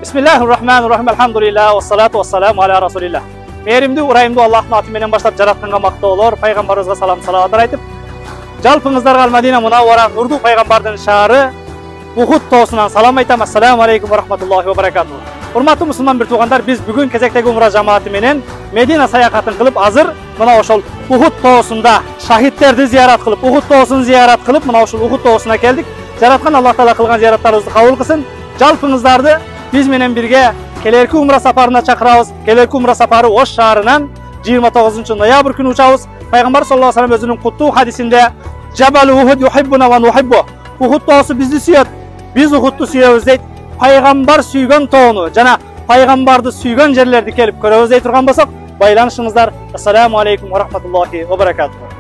Bismillahirrahmanirrahim. Elhamdülillah. Vessalatu vesselamu ala Rasulillah. Merimdi, urayımdı Allah'ın atımenen başlap jaratkanга makta olur. Peygambarımızga salam salavatlar aytıp, жалпыңыздарга Madina Munawwara Nurdu Peygambarдын шаары Uhud тоосунан салам айтам. Ассаламу алейкум ва рахматуллахи ва баракатуху. Урматтуу мусулман бир туугандар, биз бүгүн кезектеги умра жамааты менен Медина саякатын кылып, азыр мына ошол Uhud тоосунда шахидтерди зиярат кылып, Uhud тоосун зиярат кылып, мына ошол Uhud тоосуна келдик. Жараткан Аллах Таала кылган зияраттарыбызды кабыл кылсын. Жалпыңыздарды биз менен бирге келерки умра сапарына чакырабыз. Келерки умра сапары Ош шаарынан 29 ноябрь күнү учабыз. Пайгамбар саллаллаху алейхи ва саллям өзүнүн куттуу хадисинде Жабал Ухуд юхиббуна ва нухиббу. Ухуд тоосу бизди сүйөт, биз Ухудду сүйөбүз дейт. Пайгамбар сүйгөн тоону жана пайгамбарды сүйгөн жерлерди келип көрөбүз дей турган болсок, байланышыңыздар. Ассаламу алейкум ва рахматуллахи ва баракатуху.